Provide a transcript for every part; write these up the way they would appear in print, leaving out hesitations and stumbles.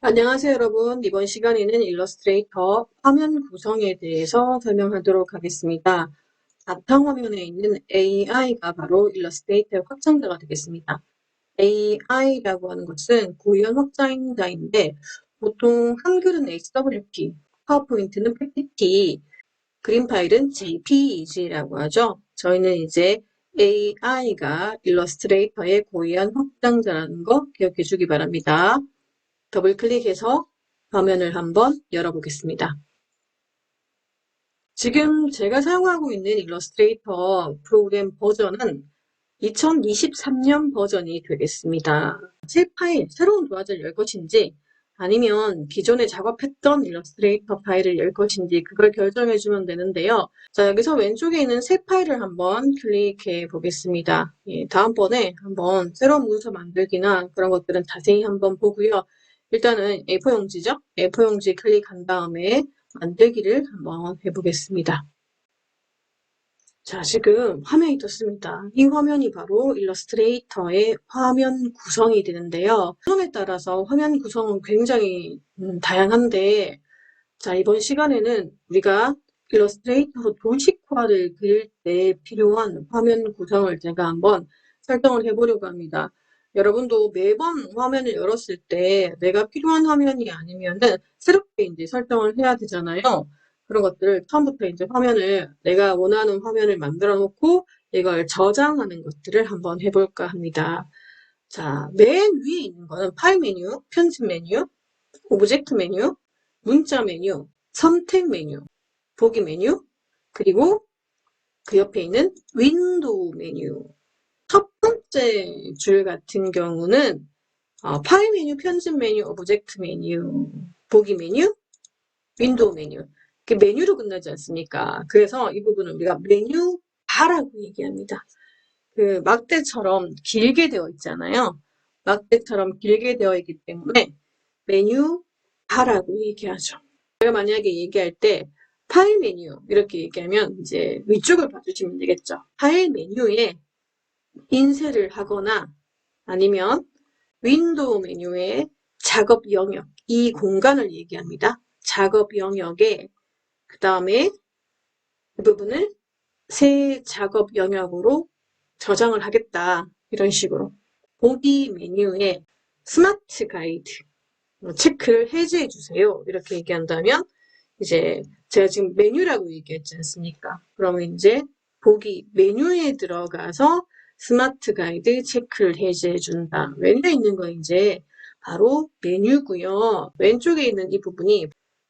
안녕하세요, 여러분. 이번 시간에는 일러스트레이터 화면 구성에 대해서 설명하도록 하겠습니다. 바탕화면에 있는 AI가 바로 일러스트레이터의 확장자가 되겠습니다. AI라고 하는 것은 구현 확장자인데 보통 한글은 XWP, 파워포인트는 PPT, 그림 파일은 JPEG라고 하죠. 저희는 이제 AI가 일러스트레이터의 고유한 확장자라는 거 기억해 주기 바랍니다. 더블 클릭해서 화면을 한번 열어보겠습니다. 지금 제가 사용하고 있는 일러스트레이터 프로그램 버전은 2023년 버전이 되겠습니다. 새 파일, 새로운 도화지를 열 것인지 아니면 기존에 작업했던 일러스트레이터 파일을 열 것인지 그걸 결정해 주면 되는데요. 자, 여기서 왼쪽에 있는 새 파일을 한번 클릭해 보겠습니다. 다음번에 한번 새로운 문서 만들기나 그런 것들은 자세히 한번 보고요. 일단은 A4용지죠? A4용지 클릭한 다음에 만들기를 한번 해보겠습니다. 자, 지금 화면이 떴습니다. 이 화면이 바로 일러스트레이터의 화면 구성이 되는데요. 구성에 따라서 화면 구성은 굉장히 다양한데, 자, 이번 시간에는 우리가 일러스트레이터로 도식화를 그릴 때 필요한 화면 구성을 제가 한번 설정을 해보려고 합니다. 여러분도 매번 화면을 열었을 때 내가 필요한 화면이 아니면은 새롭게 이제 설정을 해야 되잖아요. 그런 것들을 처음부터 이제 화면을 내가 원하는 화면을 만들어 놓고 이걸 저장하는 것들을 한번 해볼까 합니다. 자, 맨 위에 있는 거는 파일 메뉴, 편집 메뉴, 오브젝트 메뉴, 문자 메뉴, 선택 메뉴, 보기 메뉴, 그리고 그 옆에 있는 윈도우 메뉴. 첫 번째 줄 같은 경우는 파일 메뉴, 편집 메뉴, 오브젝트 메뉴, 보기 메뉴, 윈도우 메뉴. 이렇게 메뉴로 끝나지 않습니까? 그래서 이 부분을 우리가 메뉴 바라고 얘기합니다. 그 막대처럼 길게 되어 있잖아요. 막대처럼 길게 되어 있기 때문에 메뉴 바라고 얘기하죠. 제가 만약에 얘기할 때 파일 메뉴 이렇게 얘기하면 이제 위쪽을 봐주시면 되겠죠. 파일 메뉴에 인쇄를 하거나 아니면 윈도우 메뉴에 작업 영역, 이 공간을 얘기합니다. 작업 영역에 그 다음에 그 부분을 새 작업 영역으로 저장을 하겠다. 이런 식으로. 보기 메뉴에 스마트 가이드 체크를 해제해 주세요. 이렇게 얘기한다면 이제 제가 지금 메뉴라고 얘기했지 않습니까? 그러면 이제 보기 메뉴에 들어가서 스마트 가이드 체크를 해제해 준다. 왼쪽에 있는 건 이제 바로 메뉴고요. 왼쪽에 있는 이 부분이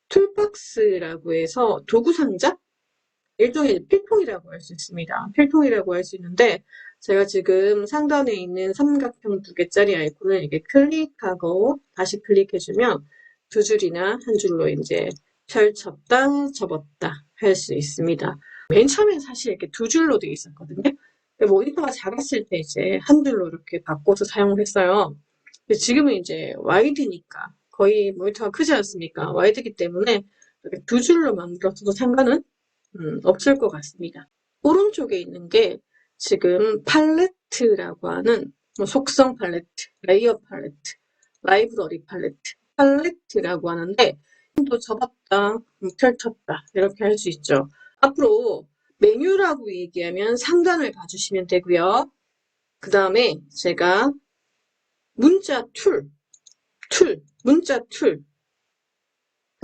툴박스라고 해서 도구 상자? 일종의 필통이라고 할 수 있습니다. 필통이라고 할 수 있는데 제가 지금 상단에 있는 삼각형 2개짜리 아이콘을 이렇게 클릭하고 다시 클릭해주면 두 줄이나 한 줄로 이제 펼쳤다 접었다 할 수 있습니다. 맨 처음엔 사실 이렇게 두 줄로 되어 있었거든요. 모니터가 작았을 때 이제 한 줄로 이렇게 바꿔서 사용을 했어요. 근데 지금은 이제 와이드니까 거의 모니터가 크지 않습니까? 와이드이기 때문에 이렇게 두 줄로 만들어서도 상관은 없을 것 같습니다. 오른쪽에 있는 게 지금 팔레트라고 하는 속성 팔레트, 레이어 팔레트, 라이브러리 팔레트, 팔레트라고 하는데 또 접었다, 펼쳤다 이렇게 할 수 있죠. 앞으로 메뉴라고 얘기하면 상단을 봐주시면 되고요. 그 다음에 제가 문자 문자 툴,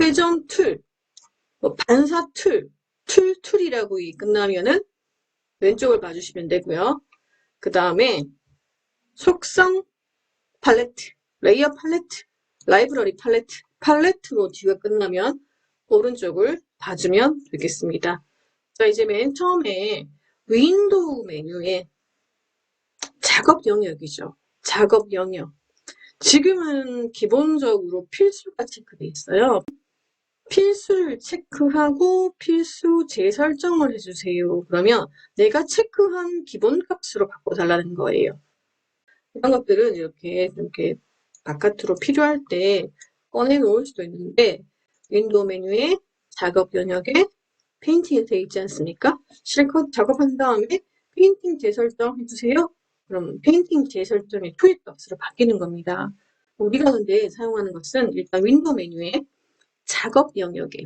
회전 툴, 반사 툴이라고 끝나면은 왼쪽을 봐주시면 되고요. 그 다음에 속성 팔레트, 레이어 팔레트, 라이브러리 팔레트로 뒤가 끝나면 오른쪽을 봐주면 되겠습니다. 자, 이제 맨 처음에 윈도우 메뉴에 작업 영역이죠. 작업 영역. 지금은 기본적으로 필수가 체크되어 있어요. 필수를 체크하고 필수 재설정을 해주세요. 그러면 내가 체크한 기본값으로 바꿔달라는 거예요. 이런 것들은 이렇게 바깥으로 필요할 때 꺼내 놓을 수도 있는데 윈도우 메뉴에 작업 영역에 페인팅이 되어 있지 않습니까? 실컷 작업한 다음에 페인팅 재설정 해주세요. 그럼 페인팅 재설정이 투입값으로 바뀌는 겁니다. 우리가 근데 사용하는 것은 일단 윈도우 메뉴에 작업 영역에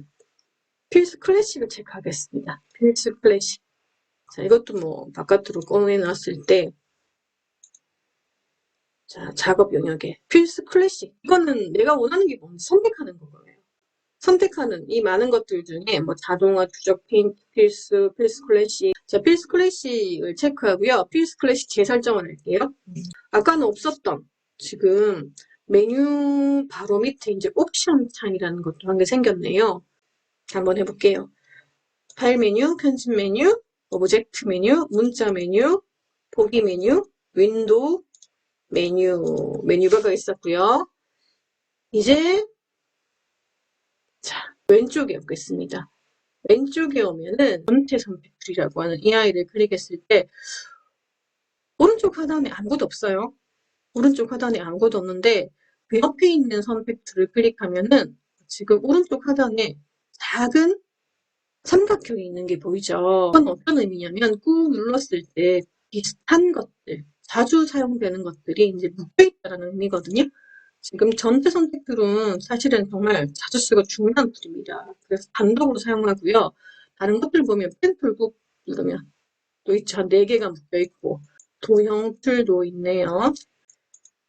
필수 클래식을 체크하겠습니다. 필수 클래식. 자, 이것도 뭐 바깥으로 꺼내놨을 때 자, 작업 영역에 필수 클래식. 이거는 내가 원하는 게 뭔지 선택하는 거예요. 선택하는 이 많은 것들 중에 뭐 자동화, 추적, 페인트, 필수 클래식. 자, 필수 클래식을 체크하고요. 필수 클래식 재설정을 할게요. 아까는 없었던 지금 메뉴 바로 밑에 이제 옵션 창이라는 것도 한 개 생겼네요. 한번 해볼게요. 파일 메뉴, 편집 메뉴, 오브젝트 메뉴, 문자 메뉴, 보기 메뉴, 윈도우 메뉴바가 있었고요. 이제 자 왼쪽에 오겠습니다. 왼쪽에 오면은 전체 선택툴이라고 하는 이 아이를 클릭했을 때 오른쪽 하단에 아무것도 없어요. 오른쪽 하단에 아무것도 없는데 그 옆에 있는 선택툴을 클릭하면은 지금 오른쪽 하단에 작은 삼각형이 있는 게 보이죠? 이건 어떤 의미냐면 꾹 눌렀을 때 비슷한 것들, 자주 사용되는 것들이 이제 묶여있다는 의미거든요. 지금 전체 선택툴은 사실은 정말 자주 쓰고 중요한 툴입니다. 그래서 단독으로 사용하고요. 다른 것들 보면 펜툴 꾹 누르면 또 있죠. 4개가 묶여있고 도형 툴도 있네요.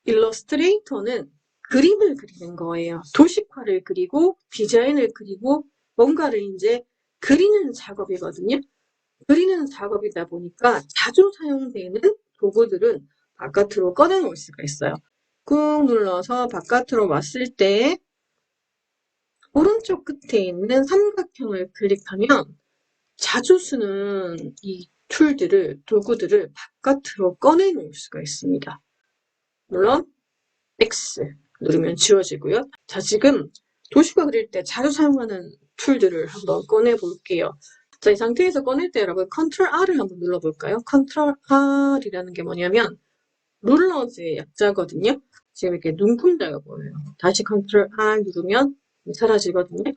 일러스트레이터는 그림을 그리는 거예요. 도식화를 그리고 디자인을 그리고 뭔가를 이제 그리는 작업이거든요. 그리는 작업이다 보니까 자주 사용되는 도구들은 바깥으로 꺼내놓을 수가 있어요. 꾹 눌러서 바깥으로 왔을 때 오른쪽 끝에 있는 삼각형을 클릭하면 자주 쓰는 이 툴들을, 도구들을 바깥으로 꺼내놓을 수가 있습니다. 물론 X 누르면 지워지고요. 자, 지금 도식화 그릴 때 자주 사용하는 툴들을 한번 꺼내 볼게요. 자, 이 상태에서 꺼낼 때 여러분 컨트롤 R을 한번 눌러볼까요? 컨트롤 R이라는 게 뭐냐면 룰러즈의 약자거든요. 지금 이렇게 눈금자가 보여요. 다시 컨트롤 R 누르면 사라지거든요.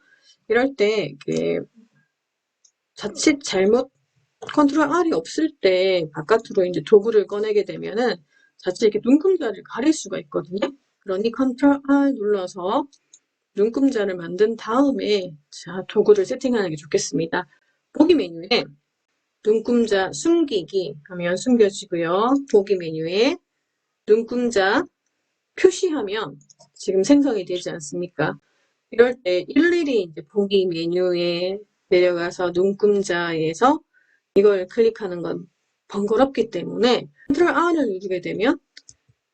이럴 때 이게 자칫 잘못 컨트롤 R이 없을 때 바깥으로 이제 도구를 꺼내게 되면은 자칫 이렇게 눈금자를 가릴 수가 있거든요. 그러니 컨트롤 R 눌러서 눈금자를 만든 다음에 자, 도구를 세팅하는 게 좋겠습니다. 보기 메뉴에 눈금자 숨기기 하면 숨겨지고요. 보기 메뉴에 눈금자 표시하면 지금 생성이 되지 않습니까? 이럴 때 일일이 이제 보기 메뉴에 내려가서 눈금자에서 이걸 클릭하는 건 번거롭기 때문에 컨트롤 R을 누르게 되면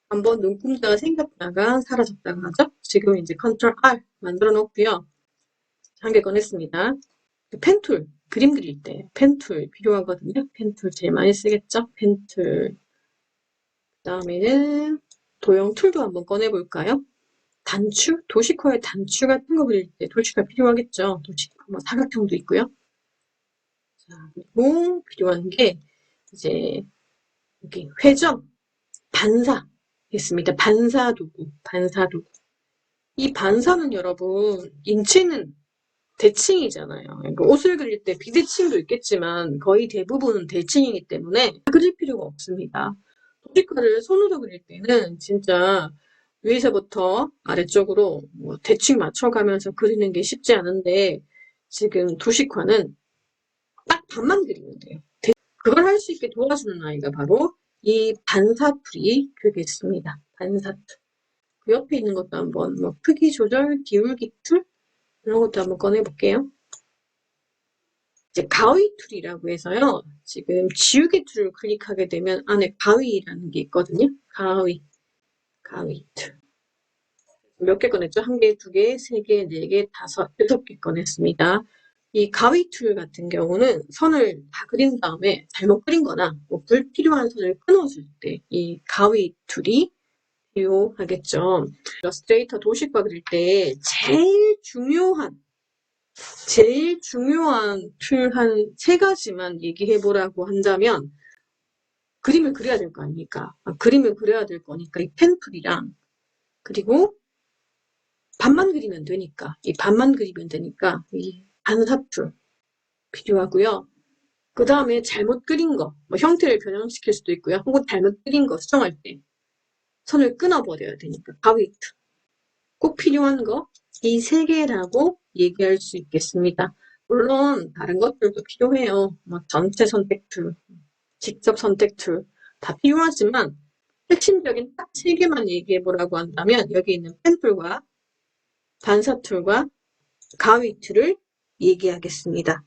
한번 눈금자가 생겼다가 사라졌다가 하죠. 지금 이제 컨트롤 R 만들어 놓고요. 한 개 꺼냈습니다. 펜툴, 그림 그릴 때 펜툴 필요하거든요. 펜툴 제일 많이 쓰겠죠. 펜툴. 그 다음에는 도형 툴도 한번 꺼내볼까요? 단추, 도식화의 단추 같은 거 그릴 때 도식화 필요하겠죠. 도식화, 뭐 사각형도 있고요. 자, 그리고 필요한 게 이제 여기 회전, 반사 있습니다. 반사 도구, 반사 도구. 이 반사는 여러분 인체는 대칭이잖아요. 그러니까 옷을 그릴 때 비대칭도 있겠지만 거의 대부분은 대칭이기 때문에 그릴 필요가 없습니다. 도식화를 손으로 그릴 때는 진짜 위에서부터 아래쪽으로 뭐 대칭 맞춰가면서 그리는 게 쉽지 않은데 지금 도식화는 딱 반만 그리면 돼요. 그걸 할 수 있게 도와주는 아이가 바로 이 반사툴이 되겠습니다. 반사툴. 그 옆에 있는 것도 한번 뭐 크기 조절, 기울기 툴 이런 것도 한번 꺼내볼게요. 이제 가위 툴이라고 해서요. 지금 지우개 툴을 클릭하게 되면 안에 가위라는 게 있거든요. 가위 툴. 몇 개 꺼냈죠? 한 개, 두 개, 세 개, 네 개, 다섯, 여섯 개 꺼냈습니다. 이 가위 툴 같은 경우는 선을 다 그린 다음에 잘못 그린 거나 뭐 불필요한 선을 끊어줄 때 이 가위 툴이 필요하겠죠. 일러스트레이터 도식화 그릴 때 제일 중요한 툴 한 세 가지만 얘기해 보라고 한다면 그림을 그려야 될 거 아닙니까? 그림을 그려야 될 거니까 이 펜툴이랑 그리고 반만 그리면 되니까 이 반사툴 필요하고요. 그 다음에 잘못 그린 거, 뭐 형태를 변형시킬 수도 있고요. 혹은 잘못 그린 거 수정할 때 선을 끊어버려야 되니까 가위툴 꼭 필요한 거 이 세 개라고 얘기할 수 있겠습니다. 물론 다른 것들도 필요해요. 뭐 전체 선택 툴, 직접 선택 툴 다 필요하지만 핵심적인 딱 세 개만 얘기해 보라고 한다면 여기 있는 펜 툴과 반사 툴과 가위 툴을 얘기하겠습니다.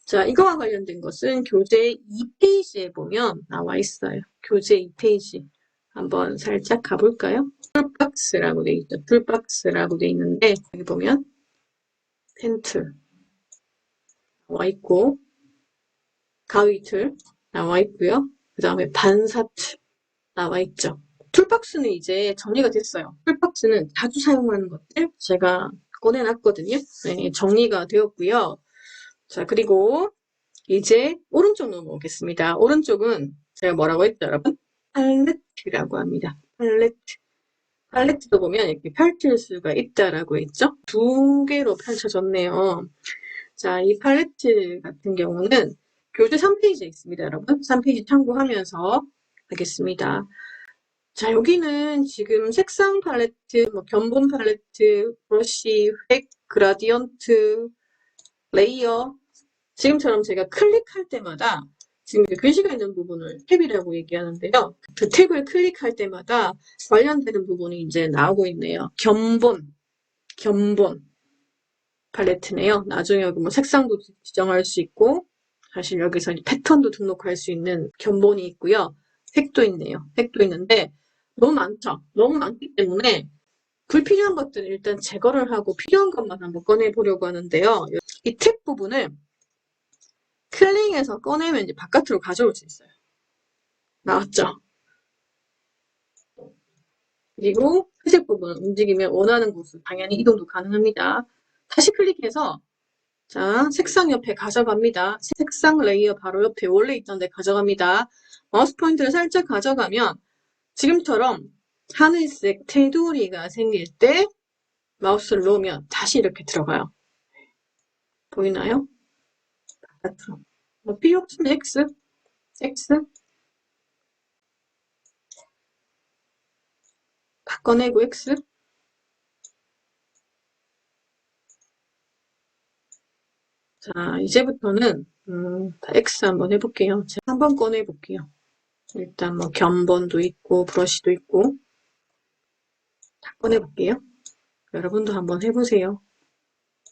자, 이거와 관련된 것은 교재 2페이지에 보면 나와 있어요. 교재 2페이지. 한번 살짝 가볼까요? 툴박스라고 돼 있죠. 툴박스라고 돼 있는데 여기 보면 펜툴 나와 있고 가위툴 나와 있고요. 그 다음에 반사툴 나와 있죠. 툴박스는 이제 정리가 됐어요. 툴박스는 자주 사용하는 것들 제가 꺼내놨거든요. 네, 정리가 되었고요. 자, 그리고 이제 오른쪽 넘어오겠습니다. 오른쪽은 제가 뭐라고 했죠, 여러분? 팔레트라고 합니다. 팔레트. 팔레트도 보면 이렇게 펼칠 수가 있다라고 했죠? 두 개로 펼쳐졌네요. 자, 이 팔레트 같은 경우는 교재 3페이지에 있습니다, 여러분. 3페이지 참고하면서 하겠습니다. 자, 여기는 지금 색상 팔레트, 뭐 견본 팔레트, 브러쉬, 획, 그라디언트, 레이어. 지금처럼 제가 클릭할 때마다 지금 글씨가 있는 부분을 탭이라고 얘기하는데요. 그 탭을 클릭할 때마다 관련되는 부분이 이제 나오고 있네요. 견본 팔레트네요. 나중에 여기 뭐 색상도 지정할 수 있고 사실 여기서 패턴도 등록할 수 있는 견본이 있고요. 획도 있네요. 획도 있는데 너무 많죠. 너무 많기 때문에 불필요한 것들은 일단 제거를 하고 필요한 것만 한번 꺼내보려고 하는데요. 이 탭 부분을 클릭해서 꺼내면 이제 바깥으로 가져올 수 있어요. 나왔죠? 그리고 회색 부분 움직이면 원하는 곳으로 당연히 이동도 가능합니다. 다시 클릭해서 자, 색상 옆에 가져갑니다. 색상 레이어 바로 옆에 원래 있던 데 가져갑니다. 마우스 포인트를 살짝 가져가면 지금처럼 하늘색 테두리가 생길 때 마우스를 놓으면 다시 이렇게 들어가요. 보이나요? 바깥으로. 뭐 필요 없으면 X, X 바꿔내고 X 자, 이제부터는 X 한번 해볼게요. 제가 한번 꺼내볼게요. 일단 뭐 견본도 있고 브러쉬도 있고 다 꺼내볼게요. 여러분도 한번 해보세요.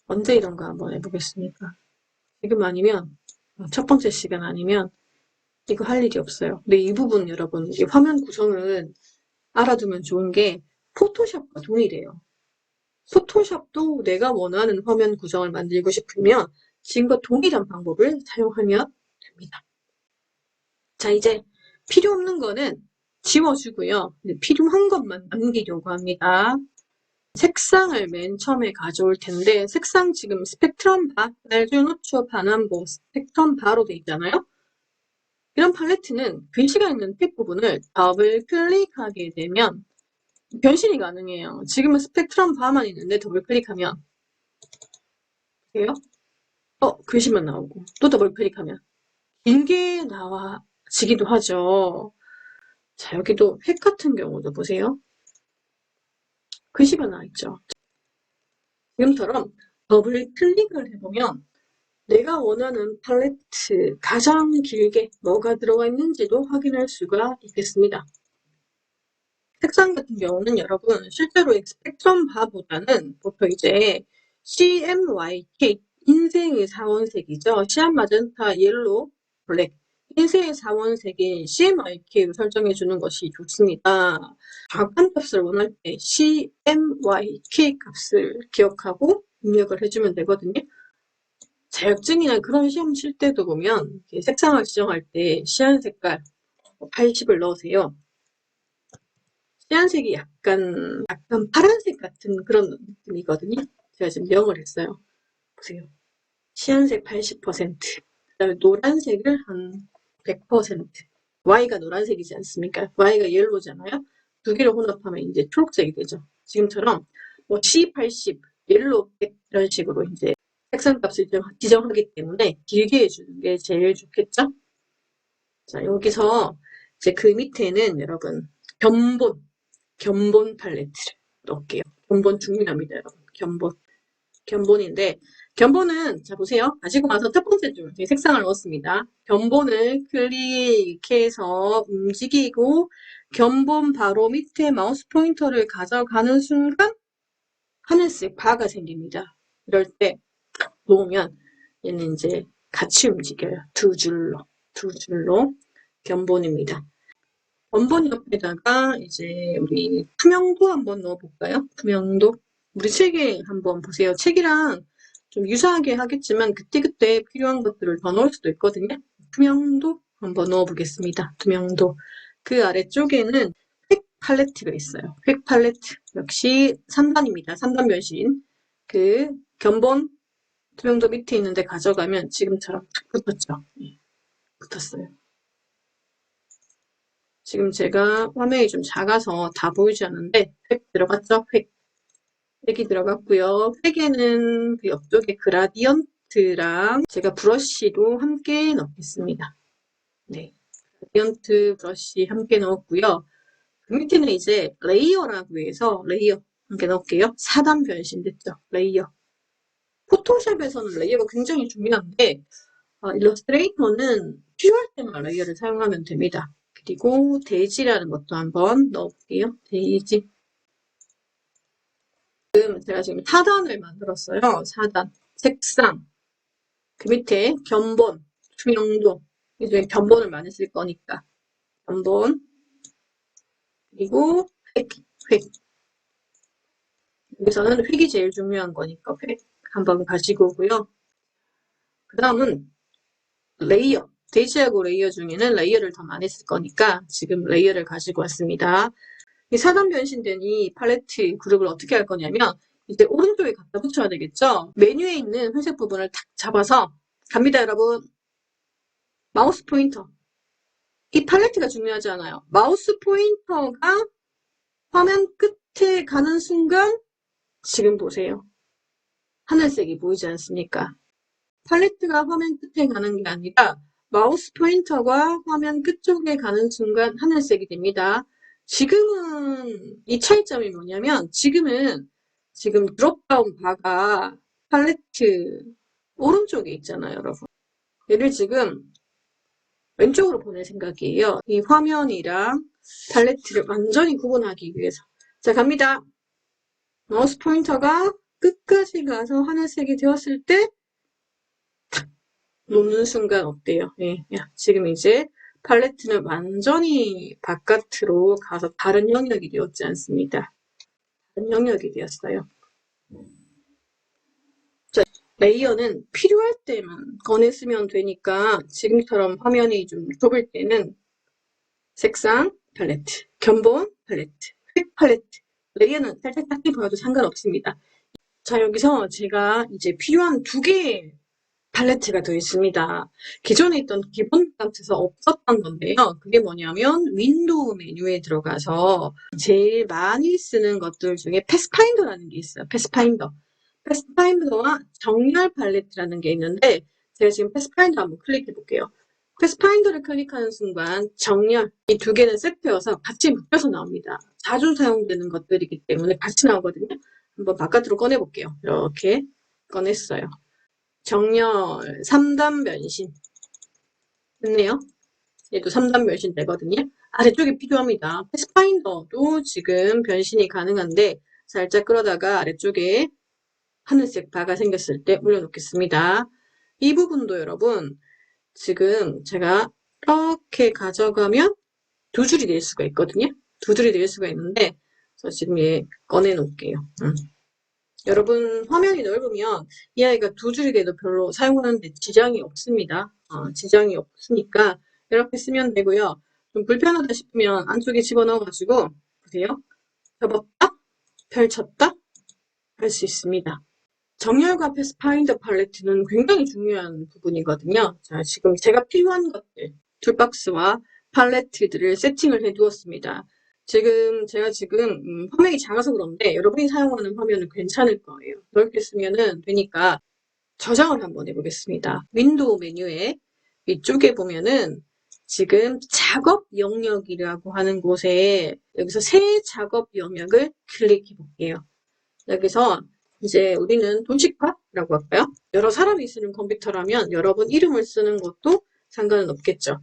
언제 이런 거 한번 해보겠습니까? 지금 아니면 첫 번째 시간 아니면 이거 할 일이 없어요. 근데 이 부분 여러분 이 화면 구성은 알아두면 좋은 게 포토샵과 동일해요. 포토샵도 내가 원하는 화면 구성을 만들고 싶으면 지금과 동일한 방법을 사용하면 됩니다. 자, 이제 필요 없는 거는 지워주고요. 필요한 것만 남기려고 합니다. 색상을 맨 처음에 가져올 텐데 색상 지금 스펙트럼 바, 레조노추어 반환보 스펙트럼 바로 돼 있잖아요. 이런 팔레트는 글씨가 있는 탭 부분을 더블 클릭하게 되면 변신이 가능해요. 지금은 스펙트럼 바만 있는데 더블 클릭하면 보세요. 글씨만 나오고 또 더블 클릭하면 길게 나와지기도 하죠. 자, 여기도 획 같은 경우도 보세요. 글씨가 나와있죠. 지금처럼 더블 클릭을 해보면 내가 원하는 팔레트 가장 길게 뭐가 들어가 있는지도 확인할 수가 있겠습니다. 색상 같은 경우는 여러분 실제로 스펙트럼 바보다는 보통 이제 CMYK 인생의 사원색이죠. 시안 마젠타 옐로우 블랙 인생의 사원색인 CMYK로 설정해 주는 것이 좋습니다. 정확한 값을 원할 때 CMYK 값을 기억하고 입력을 해주면 되거든요. 자격증이나 그런 시험 칠 때도 보면 색상을 지정할 때 시안 색깔 80을 넣으세요. 시안색이 약간 파란색 같은 그런 느낌이거든요. 제가 지금 0을 했어요. 보세요. 시안색 80%, 그 다음에 노란색을 한 100%. Y가 노란색이지 않습니까? Y가 옐로우잖아요. 두 개를 혼합하면 이제 초록색이 되죠. 지금처럼 뭐 C80, 옐로우 100 이런 식으로 이제 색상값을 지정하기 때문에 길게 해주는 게 제일 좋겠죠? 자, 여기서 이제 그 밑에는 여러분 견본 팔레트를 넣을게요. 견본 중요합니다, 여러분. 견본인데, 견본은, 자, 보세요. 가지고 와서 첫 번째 줄, 제 색상을 넣었습니다. 견본을 클릭해서 움직이고, 견본 바로 밑에 마우스 포인터를 가져가는 순간, 하늘색 바가 생깁니다. 이럴 때, 놓으면, 얘는 이제 같이 움직여요. 두 줄로 견본입니다. 견본 옆에다가 이제 우리 투명도 한번 넣어볼까요? 투명도. 우리 책에 한번 보세요. 책이랑 좀 유사하게 하겠지만 그때그때 필요한 것들을 더 넣을 수도 있거든요. 투명도 한번 넣어보겠습니다. 투명도. 그 아래쪽에는 획 팔레트가 있어요. 획 팔레트. 역시 3단입니다. 3단 변신. 그 견본 투명도 밑에 있는데 가져가면 지금처럼 탁 붙었죠. 네, 붙었어요. 지금 제가 화면이 좀 작아서 다 보이지 않는데 획 들어갔죠? 획이 들어갔고요. 획에는 그 옆쪽에 그라디언트랑 제가 브러쉬도 함께 넣겠습니다. 네, 그라디언트 브러쉬 함께 넣었고요. 그 밑에는 이제 레이어라고 해서 레이어 함께 넣을게요. 4단 변신됐죠? 레이어. 포토샵에서는 레이어가 굉장히 중요한데 일러스트레이터는 필요할 때만 레이어를 사용하면 됩니다. 그리고 데이지라는 것도 한번 넣어볼게요. 데이지. 제가 지금 4단을 만들었어요. 4단. 색상. 그 밑에 견본, 투명도. 이제 견본을 많이 쓸 거니까. 견본. 그리고 획. 여기서는 획이 제일 중요한 거니까 획 한번 가지고 오고요. 그 다음은 레이어. 데이지하고 레이어 중에는 레이어를 더 많이 쓸 거니까 지금 레이어를 가지고 왔습니다. 이 4단 변신된 이 팔레트 그룹을 어떻게 할 거냐면 이제 오른쪽에 갖다 붙여야 되겠죠? 메뉴에 있는 회색 부분을 탁 잡아서 갑니다, 여러분. 마우스 포인터. 이 팔레트가 중요하지 않아요. 마우스 포인터가 화면 끝에 가는 순간 지금 보세요. 하늘색이 보이지 않습니까? 팔레트가 화면 끝에 가는 게 아니라 마우스 포인터가 화면 끝쪽에 가는 순간 하늘색이 됩니다. 지금은 이 차이점이 뭐냐면 지금 드롭다운 바가 팔레트 오른쪽에 있잖아요, 여러분. 얘를 지금 왼쪽으로 보낼 생각이에요. 이 화면이랑 팔레트를 완전히 구분하기 위해서. 자, 갑니다. 마우스 포인터가 끝까지 가서 하늘색이 되었을 때 놓는 순간 어때요? 예, 지금 이제 팔레트는 완전히 바깥으로 가서 다른 영역이 되었지 않습니다. 다른 영역이 되었어요. 자, 레이어는 필요할 때만 꺼내 쓰면 되니까 지금처럼 화면이 좀 좁을 때는 색상 팔레트, 견본 팔레트, 획 팔레트, 레이어는 살짝 작게 보여도 상관없습니다. 자, 여기서 제가 이제 필요한 두 개의 팔레트가 더 있습니다. 기존에 있던 기본 값에서 없었던 건데요. 그게 뭐냐면 윈도우 메뉴에 들어가서 제일 많이 쓰는 것들 중에 패스파인더라는 게 있어요. 패스파인더와 정렬 팔레트라는 게 있는데 제가 지금 패스파인더 한번 클릭해 볼게요. 패스파인더를 클릭하는 순간 정렬, 이 두 개는 세트여서 같이 묶여서 나옵니다. 자주 사용되는 것들이기 때문에 같이 나오거든요. 한번 바깥으로 꺼내 볼게요. 이렇게 꺼냈어요. 정렬 3단 변신 됐네요. 얘도 3단 변신 되거든요. 아래쪽에 필요합니다. 패스파인더도 지금 변신이 가능한데 살짝 끌어다가 아래쪽에 하늘색 바가 생겼을 때 올려놓겠습니다. 이 부분도 여러분 지금 제가 이렇게 가져가면 두 줄이 될 수가 있거든요. 두 줄이 될 수가 있는데 저 지금 얘 꺼내 놓을게요. 여러분 화면이 넓으면 이 아이가 두 줄이 돼도 별로 사용하는데 지장이 없습니다. 지장이 없으니까 이렇게 쓰면 되고요. 좀 불편하다 싶으면 안쪽에 집어넣어가지고 보세요. 접었다, 펼쳤다 할 수 있습니다. 정렬과 패스파인더 팔레트는 굉장히 중요한 부분이거든요. 자, 지금 제가 필요한 것들, 툴박스와 팔레트들을 세팅을 해 두었습니다. 제가 지금 화면이 작아서 그런데 여러분이 사용하는 화면은 괜찮을 거예요. 넓게 쓰면은 되니까 저장을 한번 해보겠습니다. 윈도우 메뉴에 위쪽에 보면은 지금 작업 영역이라고 하는 곳에 여기서 새 작업 영역을 클릭해 볼게요. 여기서 이제 우리는 도식화라고 할까요? 여러 사람이 쓰는 컴퓨터라면 여러분 이름을 쓰는 것도 상관은 없겠죠.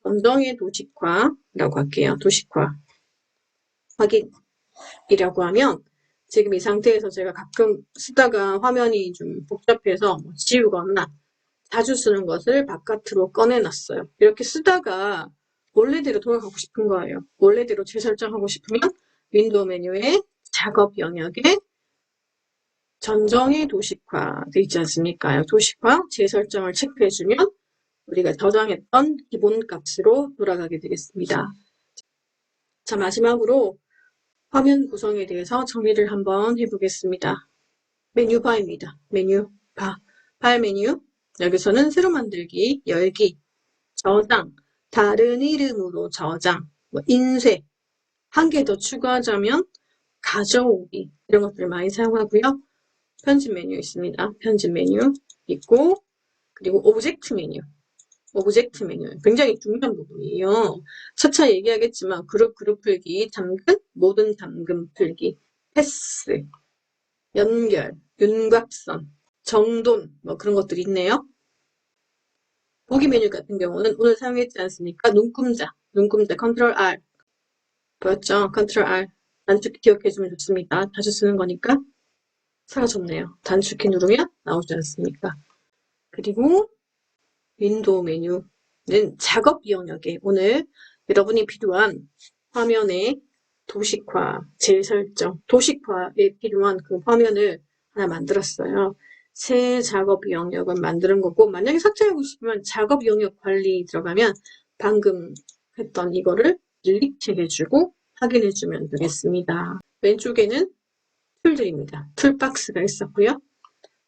전정의 도식화라고 할게요. 도식화. 확인이라고 하면 지금 이 상태에서 제가 가끔 쓰다가 화면이 좀 복잡해서 지우거나 자주 쓰는 것을 바깥으로 꺼내놨어요. 이렇게 쓰다가 원래대로 돌아가고 싶은 거예요. 원래대로 재설정하고 싶으면 윈도우 메뉴에 작업 영역에 전정의 도식화 돼 있지 않습니까? 도식화 재설정을 체크해주면 우리가 저장했던 기본값으로 돌아가게 되겠습니다. 자, 마지막으로 화면 구성에 대해서 정리를 한번 해보겠습니다. 메뉴바입니다. 메뉴바. 파일 메뉴. 여기서는 새로 만들기, 열기, 저장, 다른 이름으로 저장, 인쇄, 한 개 더 추가하자면 가져오기 이런 것들을 많이 사용하고요. 편집 메뉴 있습니다. 편집 메뉴 있고 그리고 오브젝트 메뉴. 오브젝트 메뉴 굉장히 중요한 부분이에요. 차차 얘기하겠지만 그룹 풀기, 잠금, 모든 잠금 풀기, 패스, 연결, 윤곽선, 정돈 뭐 그런 것들이 있네요. 보기 메뉴 같은 경우는 오늘 사용했지 않습니까? 눈금자 컨트롤 R 보였죠? 컨트롤 R 단축키 기억해주면 좋습니다. 자주 쓰는 거니까 사라졌네요. 단축키 누르면 나오지 않습니까? 그리고 윈도우 메뉴는 작업 영역에 오늘 여러분이 필요한 화면의 도식화, 재설정, 도식화에 필요한 그 화면을 하나 만들었어요. 새 작업 영역을 만드는 거고 만약에 삭제하고 싶으면 작업 영역 관리 들어가면 방금 했던 이거를 클릭해주고 확인해주면 되겠습니다. 왼쪽에는 툴들입니다. 툴박스가 있었고요.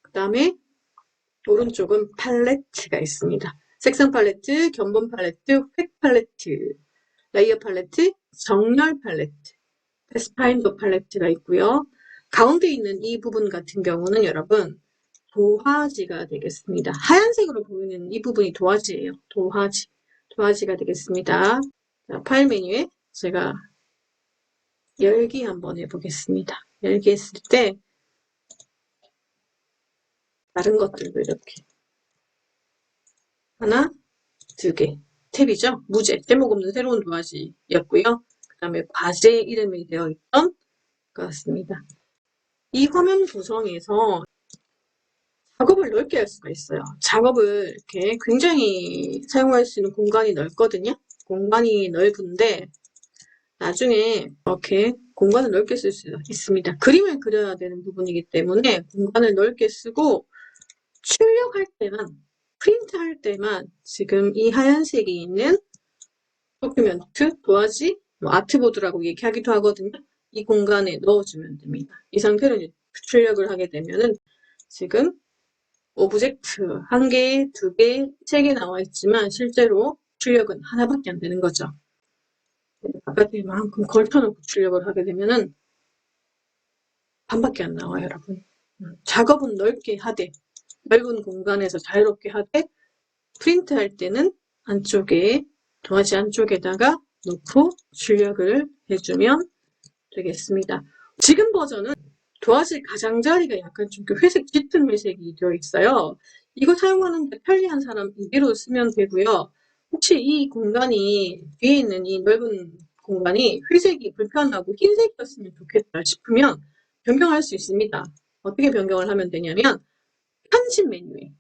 그 다음에 오른쪽은 팔레트가 있습니다. 색상 팔레트, 견본 팔레트, 획 팔레트, 레이어 팔레트, 정렬 팔레트, 패스파인더 팔레트가 있고요. 가운데 있는 이 부분 같은 경우는 여러분 도화지가 되겠습니다. 하얀색으로 보이는 이 부분이 도화지예요. 도화지가 되겠습니다. 자, 파일 메뉴에 제가 열기 한번 해보겠습니다. 열기 했을 때 다른 것들도 이렇게 하나, 두 개. 탭이죠. 무제, 제목 없는 새로운 도화지였고요. 그 다음에 과제 이름이 되어 있던 것 같습니다. 이 화면 구성에서 작업을 넓게 할 수가 있어요. 작업을 이렇게 굉장히 사용할 수 있는 공간이 넓거든요. 공간이 넓은데 나중에 이렇게 공간을 넓게 쓸 수 있습니다. 그림을 그려야 되는 부분이기 때문에 공간을 넓게 쓰고 출력할 때만 프린트할 때만 지금 이 하얀색이 있는 도큐멘트, 도화지, 아트보드라고 얘기하기도 하거든요. 이 공간에 넣어주면 됩니다. 이 상태로 이제 출력을 하게 되면은 지금 오브젝트 한 개, 두 개, 세 개 나와 있지만 실제로 출력은 하나밖에 안 되는 거죠. 바깥에 만큼 걸쳐놓고 출력을 하게 되면은 반밖에 안 나와요, 여러분. 작업은 넓게 하되 넓은 공간에서 자유롭게 하되 프린트할 때는 안쪽에 도화지 안쪽에다가 놓고 출력을 해주면 되겠습니다. 지금 버전은 도화지 가장자리가 약간 좀 회색, 짙은 회색이 되어 있어요. 이거 사용하는데 편리한 사람 이대로 쓰면 되고요. 혹시 이 공간이 뒤에 있는 이 넓은 공간이 회색이 불편하고 흰색이었으면 좋겠다 싶으면 변경할 수 있습니다. 어떻게 변경을 하면 되냐면 편집 메뉴에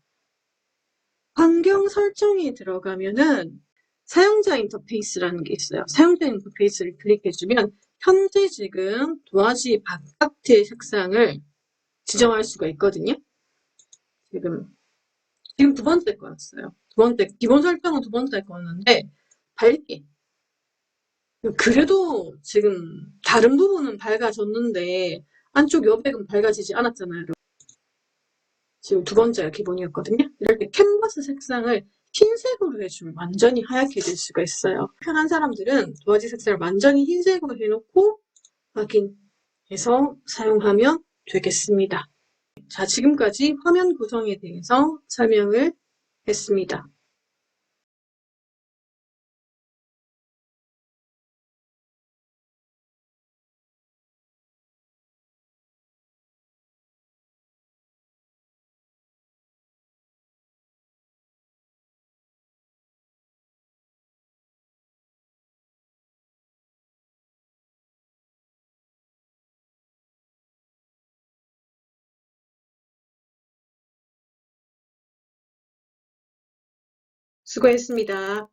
환경 설정에 들어가면은 사용자 인터페이스라는 게 있어요. 사용자 인터페이스를 클릭해주면 현재 지금 도화지 바깥의 색상을 지정할 수가 있거든요. 지금 두 번째 거였어요. 두 번째, 기본 설정은 두 번째 거였는데 밝게. 그래도 지금 다른 부분은 밝아졌는데 안쪽 여백은 밝아지지 않았잖아요. 지금 두 번째가 기본이었거든요. 이럴 때 캔버스 색상을 흰색으로 해주면 완전히 하얗게 될 수가 있어요. 편한 사람들은 도화지 색상을 완전히 흰색으로 해놓고 확인해서 사용하면 되겠습니다. 자, 지금까지 화면 구성에 대해서 설명을 했습니다. 수고했습니다.